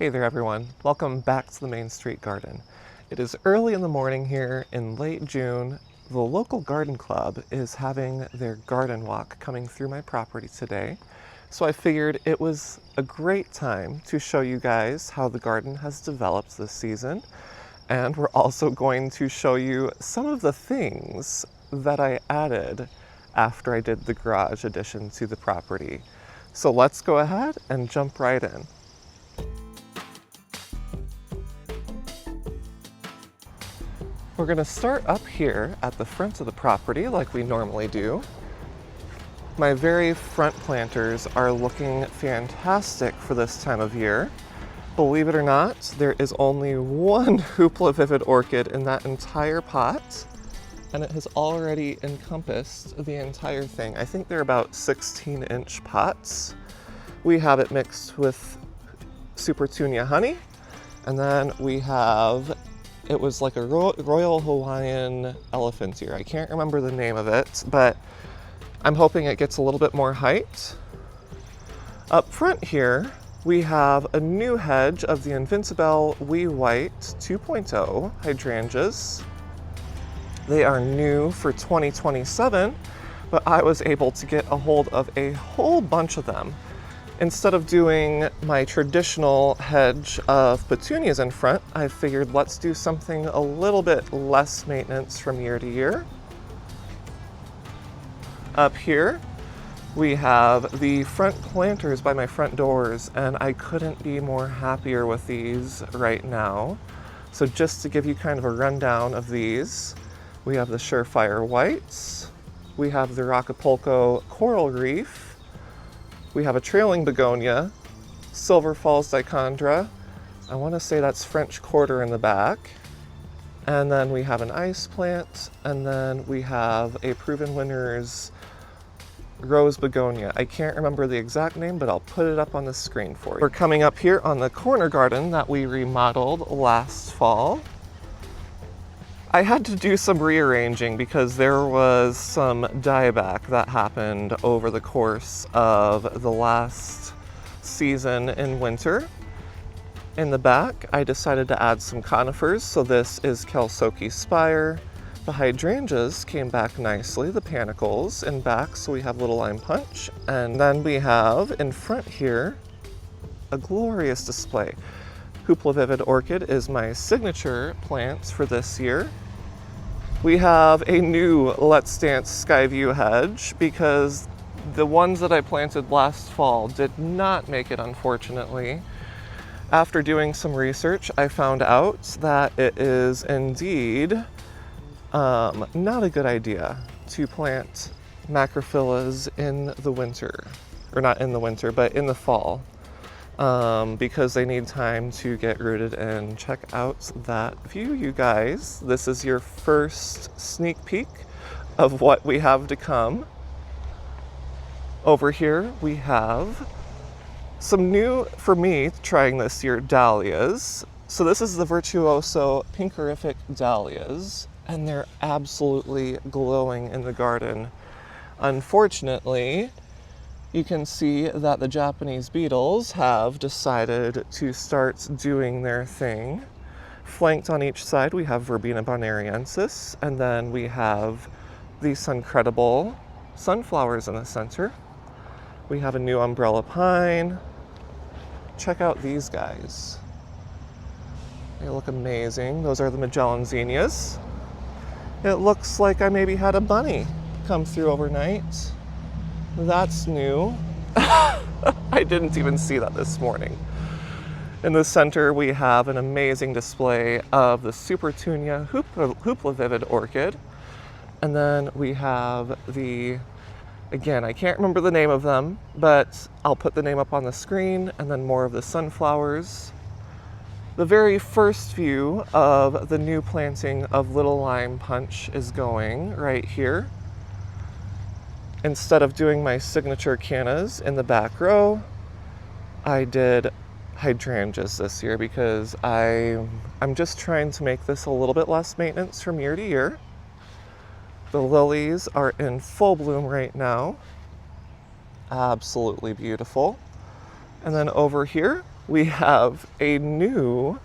Hey there everyone, welcome back to the Main Street Garden. It is early in the morning here in late June. The local garden club is having their garden walk coming through my property today. So I figured it was a great time to show you guys how the garden has developed this season. And we're also going to show you some of the things that I added after I did the garage addition to the property. So let's go ahead and jump right in. We're going to start up here at the front of the property like we normally do. My very front planters are looking fantastic for this time of year. Believe it or not, there is only one Hoopla Vivid orchid in that entire pot, and it has already encompassed the entire thing. I think they're about 16-inch pots. We have it mixed with Super Tunia honey, and then we have, it was like a Royal Hawaiian elephant ear. I can't remember the name of it, but I'm hoping it gets a little bit more height. Up front here, we have a new hedge of the Invincible Wee White 2.0 hydrangeas. They are new for 2027, but I was able to get a hold of a whole bunch of them. Instead of doing my traditional hedge of petunias in front, I figured let's do something a little bit less maintenance from year to year. Up here, we have the front planters by my front doors, and I couldn't be more happier with these right now. So just to give you kind of a rundown of these, we have the Surefire Whites, we have the Acapulco Coral Reef, we have a trailing begonia, Silver Falls dichondra, I want to say that's French Quarter in the back, and then we have an ice plant, and then we have a Proven Winners rose begonia. I can't remember the exact name, but I'll put it up on the screen for you. We're coming up here on the corner garden that we remodeled last fall. I had to do some rearranging because there was some dieback that happened over the course of the last season in winter. In the back, I decided to add some conifers, so this is Kelsoki Spire. The hydrangeas came back nicely, the panicles in back, so we have Little Lime Punch. And then we have in front here a glorious display. Hoopla Vivid Orchid is my signature plant for this year. We have a new Let's Dance Skyview hedge because the ones that I planted last fall did not make it, unfortunately. After doing some research, I found out that it is indeed not a good idea to plant macrophyllus in the winter, or not in the winter, but in the fall, because they need time to get rooted in. Check out that view, you guys. This is your first sneak peek of what we have to come. Over here we have some new, for me, trying this year, dahlias. So this is the Virtuoso Pinkerific dahlias, and they're absolutely glowing in the garden. Unfortunately, you can see that the Japanese beetles have decided to start doing their thing. Flanked on each side, we have Verbena bonariensis, and then we have the Suncredible sunflowers in the center. We have a new umbrella pine. Check out these guys. They look amazing. Those are the Magellan zinnias. It looks like I maybe had a bunny come through overnight. That's new. I didn't even see that this morning. In the center, we have an amazing display of the Super Tunia Hoopla Vivid Orchid. And then we have the, again, I can't remember the name of them, but I'll put the name up on the screen, and then more of the sunflowers. The very first view of the new planting of Little Lime Punch is going right here. Instead of doing my signature cannas in the back row, I did hydrangeas this year because I'm just trying to make this a little bit less maintenance from year to year. The lilies are in full bloom right now. Absolutely beautiful. And then over here, we have a new,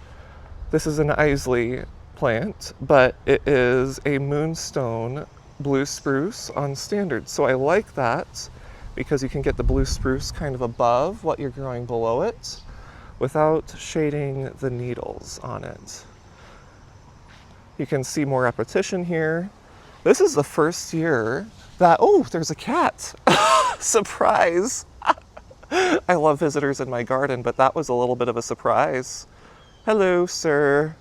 this is an Isley plant, but it is a moonstone blue spruce on standard. So I like that because you can get the blue spruce kind of above what you're growing below it without shading the needles on it. You can see more repetition here. This is the first year that, oh, there's a cat. Surprise. I love visitors in my garden, but that was a little bit of a surprise. Hello, sir.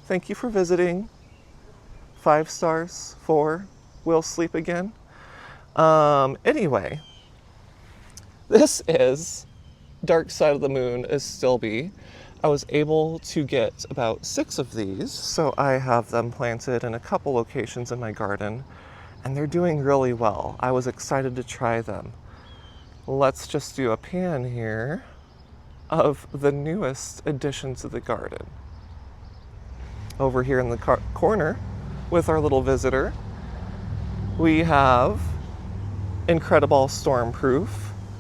Thank you for visiting. 5 stars, 4. We'll sleep again. Anyway, this is Dark Side of the Moon is Stilby. I was able to get about 6 of these, so I have them planted in a couple locations in my garden, and they're doing really well. I was excited to try them. Let's just do a pan here of the newest addition to the garden. Over here in the corner with our little visitor, we have Incredible Stormproof.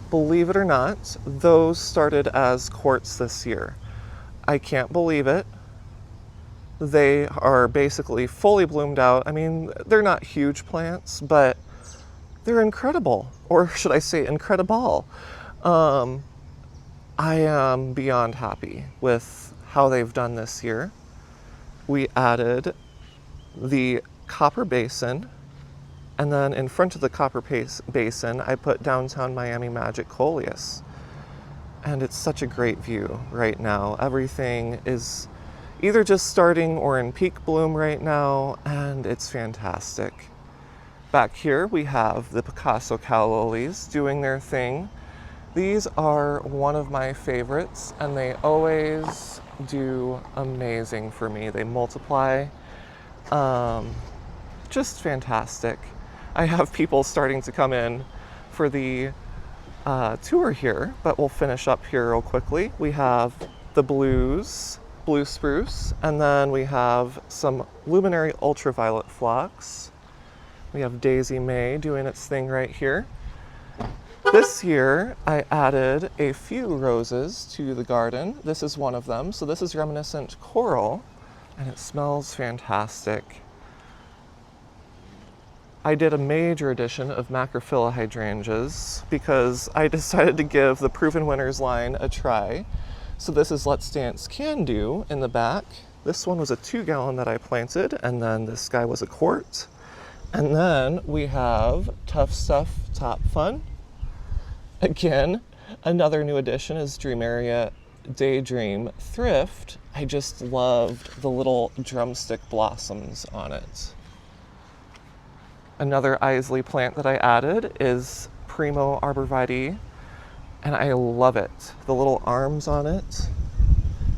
Believe it or not, those started as quartz this year. I can't believe it. They are basically fully bloomed out. I mean, they're not huge plants, but they're incredible, or should I say incredible. I am beyond happy with how they've done this year. We added the copper basin, and then in front of the copper basin, I put Downtown Miami Magic Coleus. And it's such a great view right now. Everything is either just starting or in peak bloom right now, and it's fantastic. Back here we have the Picasso calla lilies doing their thing. These are one of my favorites, and they always do amazing for me. They multiply, just fantastic. I have people starting to come in for the tour here, but we'll finish up here real quickly. We have the blue spruce, and then we have some luminary ultraviolet phlox. We have Daisy May doing its thing right here. This year, I added a few roses to the garden. This is one of them. So this is reminiscent coral, and it smells fantastic. I did a major addition of macrophylla hydrangeas because I decided to give the Proven Winners line a try. So this is Let's Dance Can Do in the back. This one was a 2-gallon that I planted, and then this guy was a quart. And then we have Tough Stuff Top Fun. Again, another new addition is Dream Area Daydream Thrift. I just loved the little drumstick blossoms on it. Another Isley plant that I added is Primo Arborvitae, and I love it. The little arms on it,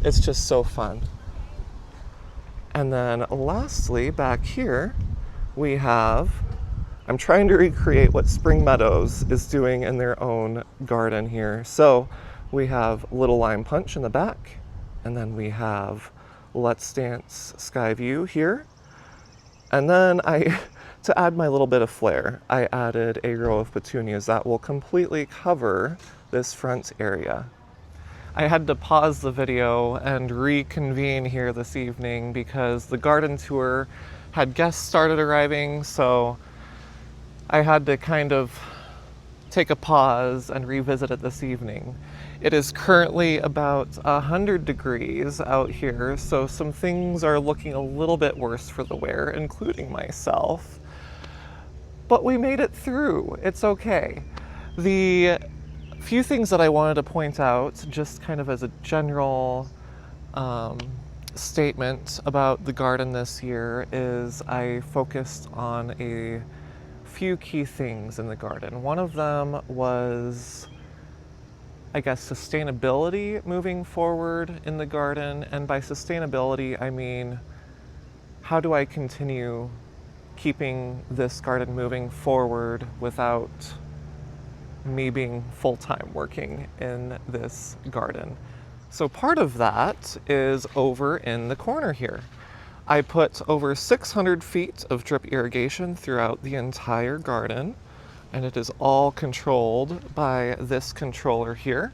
it's just so fun. And then lastly, back here, we have, I'm trying to recreate what Spring Meadows is doing in their own garden here. So we have Little Lime Punch in the back, and then we have Let's Dance Skyview here. And then to add my little bit of flair, I added a row of petunias that will completely cover this front area. I had to pause the video and reconvene here this evening because the garden tour had guests started arriving, so I had to kind of take a pause and revisit it this evening. It is currently about 100 degrees out here, so some things are looking a little bit worse for the wear, including myself. But we made it through. It's okay. The few things that I wanted to point out, just kind of as a general statement about the garden this year, is I focused on a few key things in the garden. One of them was, I guess, sustainability moving forward in the garden. And by sustainability, I mean, how do I continue keeping this garden moving forward without me being full-time working in this garden? So part of that is over in the corner here. I put over 600 feet of drip irrigation throughout the entire garden, and it is all controlled by this controller here.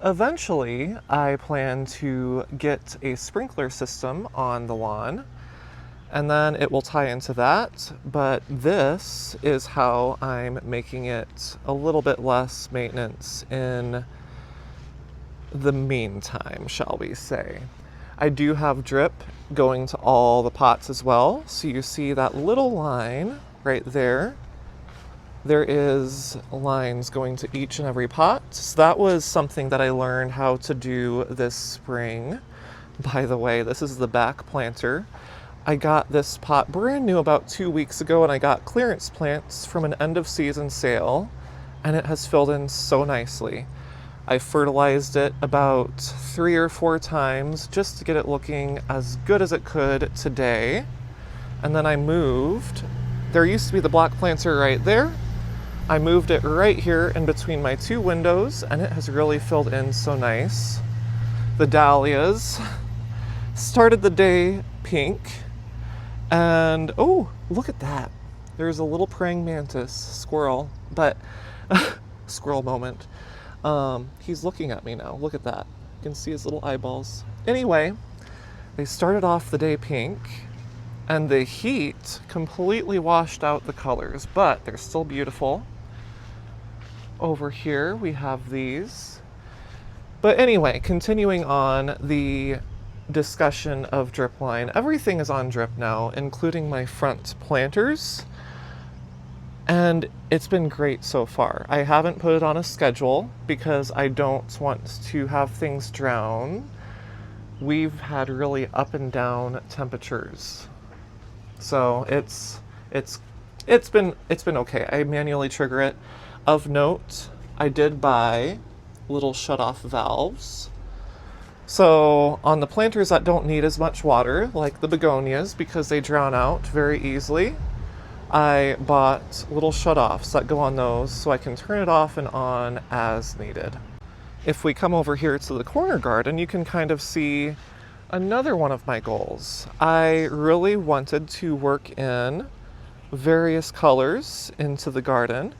Eventually, I plan to get a sprinkler system on the lawn, and then it will tie into that, but this is how I'm making it a little bit less maintenance in the meantime, shall we say. I do have drip going to all the pots as well, so you see that little line right there. There is lines going to each and every pot. So that was something that I learned how to do this spring. By the way, this is the back planter. I got this pot brand new about 2 weeks ago, and I got clearance plants from an end of season sale, and it has filled in so nicely. I fertilized it about 3 or 4 times just to get it looking as good as it could today. And then I moved. There used to be the black planter right there. I moved it right here in between my 2 windows, and it has really filled in so nice. The dahlias started the day pink, and oh, look at that. There's a little praying mantis squirrel, but squirrel moment. He's looking at me now. Look at that. You can see his little eyeballs. Anyway, they started off the day pink, and the heat completely washed out the colors, but they're still beautiful. Over here we have these. But anyway, continuing on the discussion of drip line, everything is on drip now, including my front planters, and it's been great so far. I haven't put it on a schedule because I don't want to have things drown. We've had really up and down temperatures, so it's been okay. I manually trigger it. Of note, I did buy little shut-off valves. So on the planters that don't need as much water, like the begonias, because they drown out very easily, I bought little shut-offs that go on those so I can turn it off and on as needed. If we come over here to the corner garden, you can kind of see another one of my goals. I really wanted to work in various colors into the garden,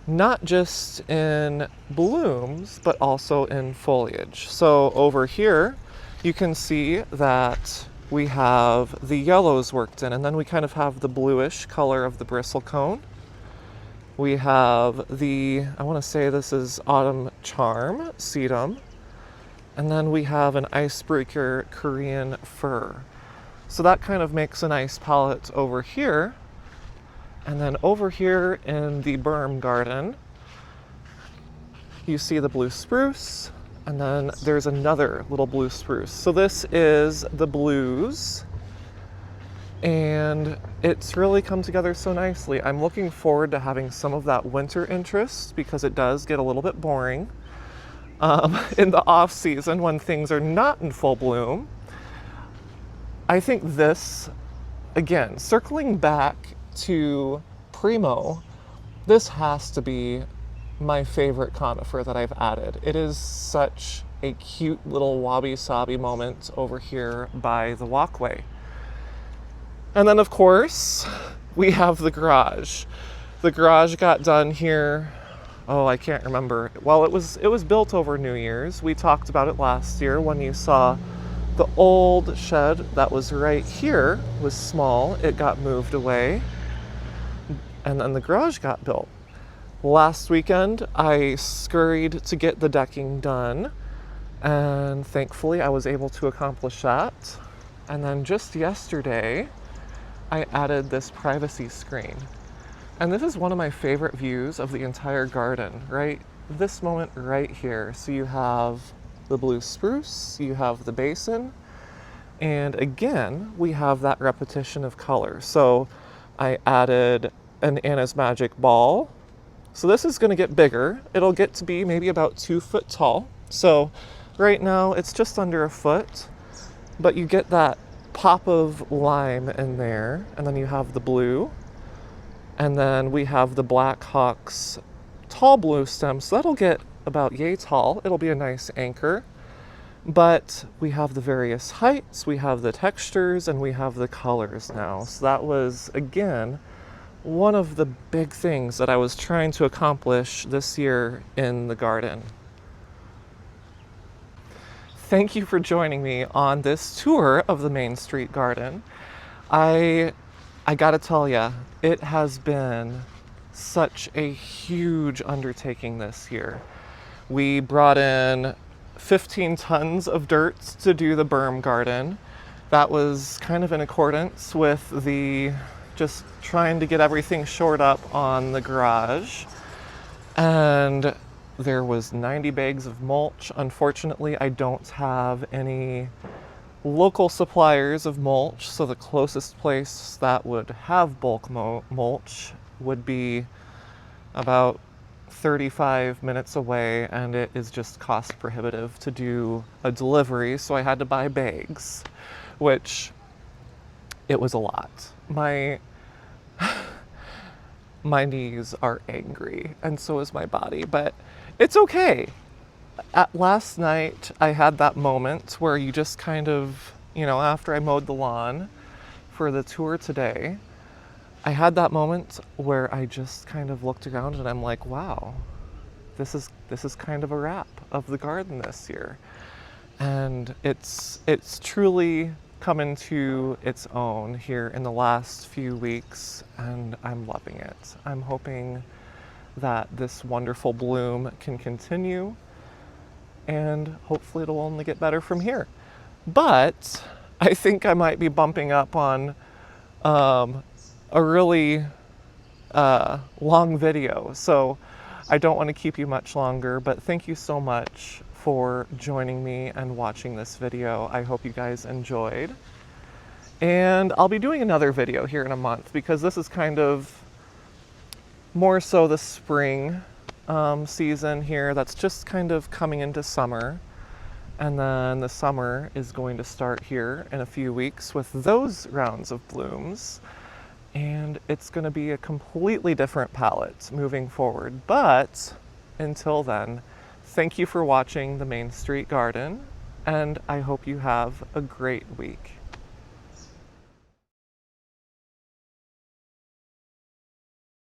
not just in blooms, but also in foliage. So over here, you can see that we have the yellows worked in, and then we kind of have the bluish color of the bristlecone. We have I want to say this is autumn charm, sedum, and then we have an icebreaker Korean fir. So that kind of makes a nice palette over here. And then over here in the berm garden, you see the blue spruce, and then there's another little blue spruce. So this is the blues, and it's really come together so nicely. I'm looking forward to having some of that winter interest because it does get a little bit boring in the off season when things are not in full bloom. I think this, again, circling back to Primo, this has to be my favorite conifer that I've added. It is such a cute little wabi-sabi moment over here by the walkway. And then of course, we have the garage. The garage got done here, oh, I can't remember. Well, it was built over New Year's. We talked about it last year when you saw the old shed that was right here was small. It got moved away, and then the garage got built. Last weekend, I scurried to get the decking done, and thankfully I was able to accomplish that. And then just yesterday, I added this privacy screen. And this is one of my favorite views of the entire garden, right? This moment right here. So you have the blue spruce, you have the basin, and again, we have that repetition of color. So I added an Anna's Magic ball. So this is going to get bigger. It'll get to be maybe about 2 foot tall. So right now it's just under a foot, but you get that pop of lime in there, and then you have the blue, and then we have the Black Hawk's tall blue stem. So that'll get about yay tall. It'll be a nice anchor. But we have the various heights, we have the textures, and we have the colors now. So that was, again, one of the big things that I was trying to accomplish this year in the garden. thank you for joining me on this tour of the Main Street Garden. I gotta tell ya, it has been such a huge undertaking this year. We brought in 15 tons of dirt to do the berm garden. That was kind of in accordance with the just trying to get everything shored up on the garage. And there was 90 bags of mulch. Unfortunately, I don't have any local suppliers of mulch, so the closest place that would have bulk mulch would be about 35 minutes away, and it is just cost prohibitive to do a delivery, so I had to buy bags, which it was a lot. My knees are angry, and so is my body, but it's okay. Last night, I had that moment where you just kind of, after I mowed the lawn for the tour today, I had that moment where I just kind of looked around and I'm like, wow, this is kind of a wrap of the garden this year. And it's truly come into its own here in the last few weeks, and I'm loving it. I'm hoping that this wonderful bloom can continue, and hopefully it'll only get better from here. But I think I might be bumping up on a really long video, so I don't want to keep you much longer, but thank you so much for joining me and watching this video. I hope you guys enjoyed. And I'll be doing another video here in a month, because this is kind of more so the spring season here that's just kind of coming into summer. And then the summer is going to start here in a few weeks with those rounds of blooms. And it's going to be a completely different palette moving forward. But until then, thank you for watching the Main Street Garden, and I hope you have a great week.